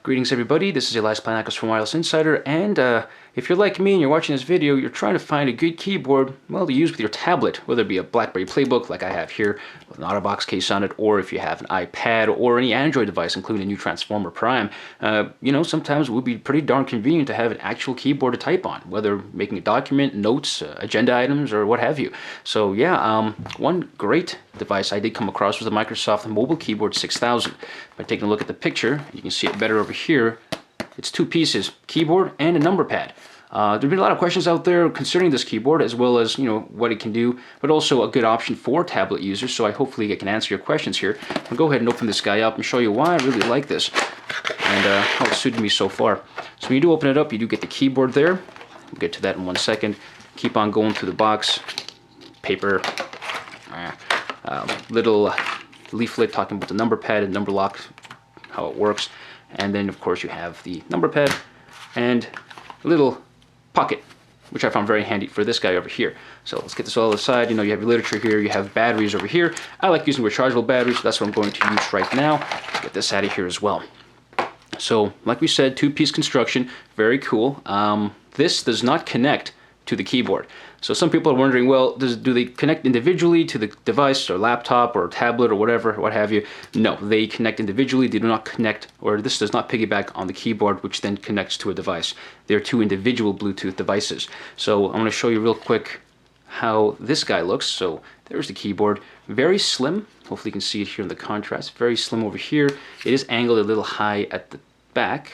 Greetings everybody, this is Elias Planakos from Wireless Insider, and if you're like me and you're watching this video, you're trying to find a good keyboard, well, to use with your tablet, whether it be a BlackBerry Playbook like I have here, with an OtterBox case on it, or if you have an iPad or any Android device, including a new Transformer Prime, you know, sometimes it would be pretty darn convenient to have an actual keyboard to type on, whether making a document, notes, agenda items, or what have you. So yeah, one great device I did come across was the Microsoft Mobile Keyboard 6000. By taking a look at the picture, you can see it better over here. It's two pieces, keyboard and a number pad. There's been a lot of questions out there concerning this keyboard, as well as, you know, what it can do, but also a good option for tablet users, so I hopefully I can answer your questions here. I'll go ahead and open this guy up and show you why I really like this, and how it suited me so far. So when you do open it up, you do get the keyboard there. We'll get to that in 1 second. Keep on going through the box. Paper. Little leaflet talking about the number pad and number lock, how it works. And then, of course, you have the number pad and a little pocket, which I found very handy for this guy over here. So let's get this all aside. You know, you have your literature here, you have batteries over here. I like using rechargeable batteries, so that's what I'm going to use right now. Let's get this out of here as well. So, like we said, two-piece construction, very cool. This does not connect to the keyboard. So some people are wondering, well, do they connect individually to the device or laptop or tablet or whatever, what have you? No, they connect individually. They do not connect, or this does not piggyback on the keyboard, which then connects to a device. They're two individual Bluetooth devices. So I'm going to show you real quick how this guy looks. So there's the keyboard, very slim. Hopefully you can see it here in the contrast. Very slim over here. It is angled a little high at the back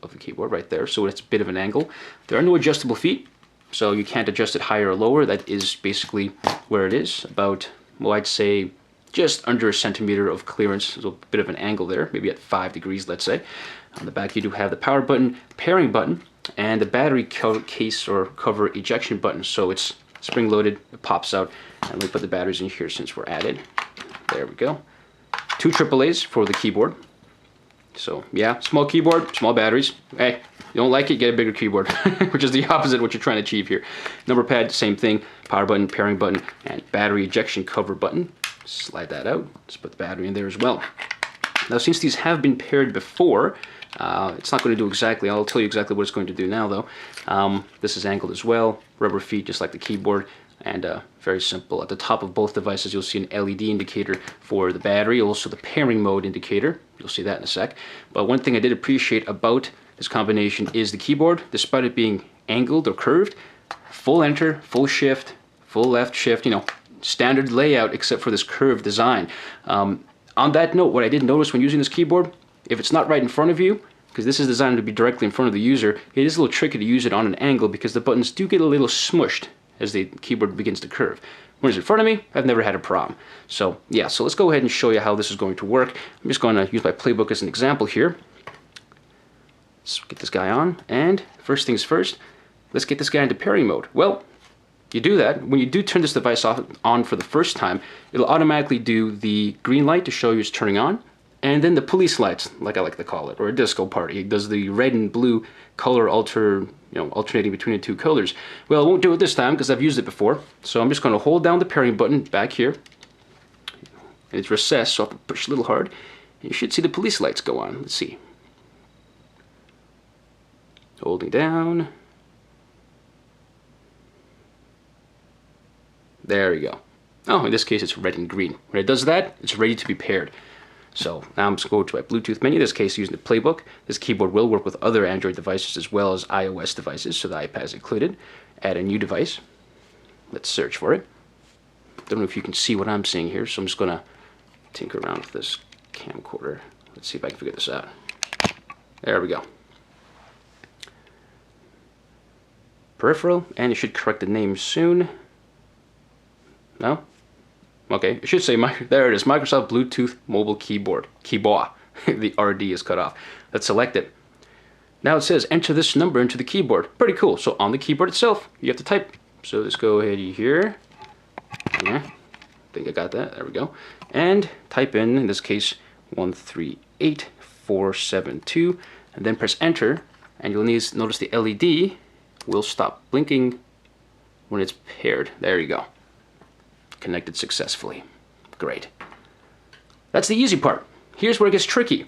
of the keyboard right there, so it's a bit of an angle. There are no adjustable feet, so you can't adjust it higher or lower. That is basically where it is, about, well, I'd say just under a centimeter of clearance. So a bit of an angle there, maybe at 5 degrees, let's say. On the back you do have the power button, pairing button, and the battery case or cover ejection button. So it's spring-loaded, it pops out, and let me put the batteries in here since we're at it. There we go. 2 AAAs for the keyboard. So yeah, small keyboard, small batteries. Hey, you don't like it, get a bigger keyboard, which is the opposite of what you're trying to achieve here. Number pad, same thing, power button, pairing button, and battery ejection cover button. Slide that out, let's put the battery in there as well. Now since these have been paired before, it's not going to do exactly, I'll tell you exactly what it's going to do now though. This is angled as well, rubber feet just like the keyboard, and very simple. At the top of both devices you'll see an LED indicator for the battery, also the pairing mode indicator. You'll see that in a sec. But one thing I did appreciate about this combination is the keyboard, despite it being angled or curved, full enter, full shift, full left shift, you know, standard layout except for this curved design. On that note, what I did notice when using this keyboard, if it's not right in front of you, because this is designed to be directly in front of the user, it is a little tricky to use it on an angle because the buttons do get a little smushed as the keyboard begins to curve. When it's in front of me, I've never had a problem. So yeah, so let's go ahead and show you how this is going to work. I'm just going to use my Playbook as an example here. Let's get this guy on, and first things first, let's get this guy into pairing mode. Well, you do that, when you do turn this device on for the first time, it'll automatically do the green light to show you it's turning on, and then the police lights, like I like to call it, or a disco party. It does the red and blue color alternating between the two colors. Well, I won't do it this time because I've used it before. So I'm just going to hold down the pairing button back here. It's recessed, so I'll push a little hard. And you should see the police lights go on. Let's see. Holding down. There we go. Oh, in this case it's red and green. When it does that, it's ready to be paired. So now I'm just going to go to my Bluetooth menu, in this case using the Playbook. This keyboard will work with other Android devices as well as iOS devices, so the iPad is included. Add a new device. Let's search for it. Don't know if you can see what I'm seeing here, so I'm just going to tinker around with this camcorder. Let's see if I can figure this out. There we go. Peripheral, and it should correct the name soon. No? Okay, it should say, there it is, Microsoft Bluetooth Mobile Keyboard. Keyboard. The RD is cut off. Let's select it. Now it says, enter this number into the keyboard. Pretty cool. So on the keyboard itself, you have to type. So let's go ahead here. Yeah, I think I got that. There we go. And type in this case, 138472, and then press enter. And you'll notice the LED will stop blinking when it's paired. There you go. Connected successfully. Great. That's the easy part. Here's where it gets tricky.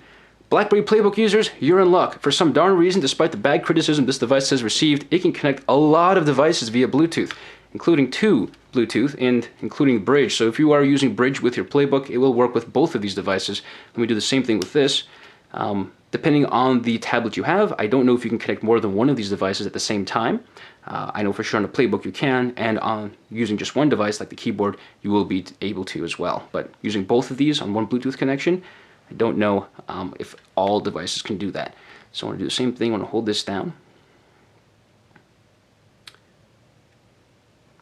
BlackBerry Playbook users, you're in luck. For some darn reason, despite the bad criticism this device has received, it can connect a lot of devices via Bluetooth, including 2 Bluetooth and including Bridge. So if you are using Bridge with your Playbook, it will work with both of these devices. Let me do the same thing with this. Depending on the tablet you have, I don't know if you can connect more than one of these devices at the same time. I know for sure on the Playbook you can, and on using just one device like the keyboard, you will be able to as well. But using both of these on one Bluetooth connection, I don't know if all devices can do that. So I want to do the same thing. I want to hold this down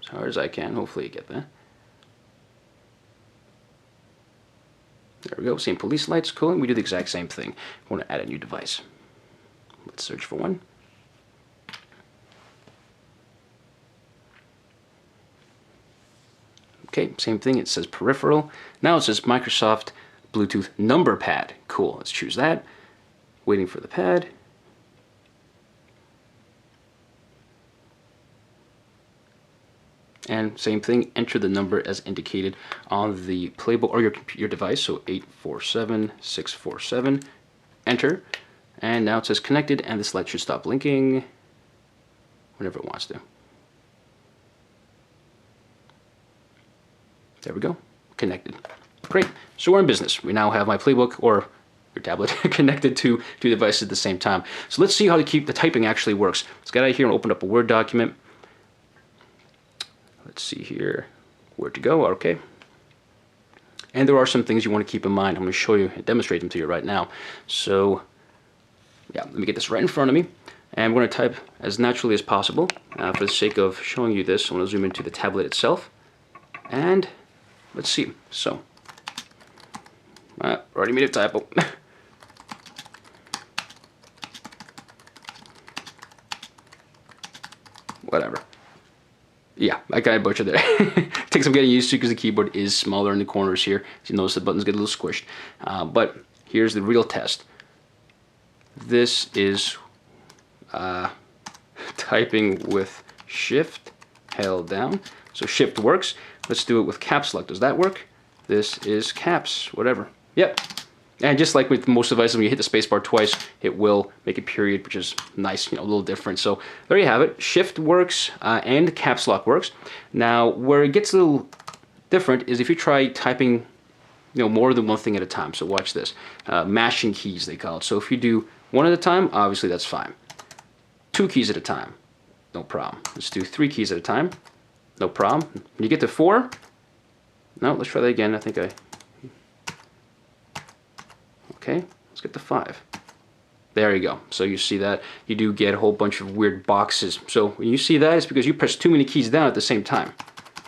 as hard as I can. Hopefully you get that. There we go. Same police lights. Cool. And we do the exact same thing. I want to add a new device. Let's search for one. Okay, same thing. It says peripheral. Now it says Microsoft Bluetooth number pad. Cool. Let's choose that. Waiting for the pad. And same thing, enter the number as indicated on the Playbook or your device, so 847647. Enter, and now it says connected, and this light should stop blinking whenever it wants to. There we go, connected. Great, so we're in business. We now have my Playbook or your tablet connected to 2 devices at the same time. So let's see how the typing actually works. Let's get out of here and open up a Word document. Let's see here, where to go, okay. And there are some things you want to keep in mind. I'm going to show you and demonstrate them to you right now. So, yeah, let me get this right in front of me. And I'm going to type as naturally as possible. For the sake of showing you this, I'm going to zoom into the tablet itself. And let's see, so, already made a typo. Whatever. Yeah, I kind of butchered there. Takes some getting used to because the keyboard is smaller in the corners here. So you notice the buttons get a little squished. But here's the real test. This is typing with Shift held down. So Shift works. Let's do it with Caps Lock. Does that work? This is Caps, whatever. Yep. And just like with most devices, when you hit the spacebar twice, it will make a period, which is nice, you know, a little different. So there you have it. Shift works and Caps Lock works. Now, where it gets a little different is if you try typing, you know, more than one thing at a time. So watch this. Mashing keys, they call it. So if you do one at a time, obviously that's fine. 2 keys at a time, no problem. Let's do 3 keys at a time, no problem. When you get to 4, no, let's try that again. I think okay, let's get to 5. There you go. So you see that you do get a whole bunch of weird boxes. So when you see that, it's because you press too many keys down at the same time.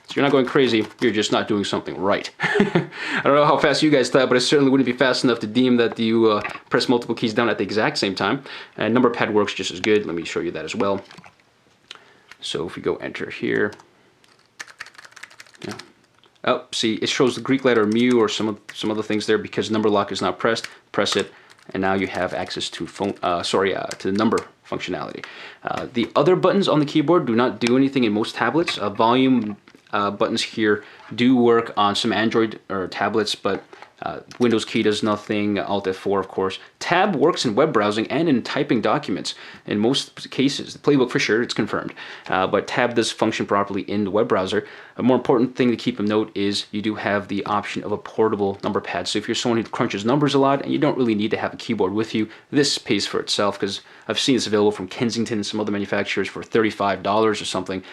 So you're not going crazy, you're just not doing something right. I don't know how fast you guys type, but it certainly wouldn't be fast enough to deem that you press multiple keys down at the exact same time. And number pad works just as good. Let me show you that as well. So if we go enter here, yeah. Oh, see, it shows the Greek letter mu or some other things there because number lock is not pressed. Press it, and now you have access to to the number functionality. The other buttons on the keyboard do not do anything in most tablets. Volume buttons here do work on some Android or tablets, but Windows key does nothing. Alt F4, of course. Tab works in web browsing and in typing documents in most cases. The Playbook for sure, it's confirmed. But Tab does function properly in the web browser. A more important thing to keep in note is you do have the option of a portable number pad. So if you're someone who crunches numbers a lot and you don't really need to have a keyboard with you, this pays for itself because I've seen this available from Kensington and some other manufacturers for $35 or something.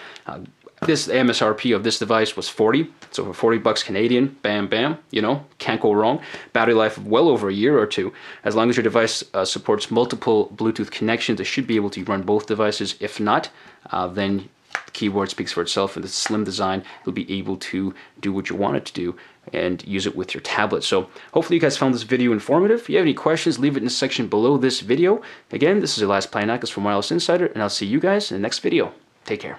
This MSRP of this device was 40, so for 40 bucks Canadian, bam, bam, you know, can't go wrong. Battery life of well over a year or 2. As long as your device supports multiple Bluetooth connections, it should be able to run both devices. If not, then the keyboard speaks for itself. And the slim design, you'll be able to do what you want it to do and use it with your tablet. So hopefully you guys found this video informative. If you have any questions, leave it in the section below this video. Again, this is Elias Plianakis from Wireless Insider, and I'll see you guys in the next video. Take care.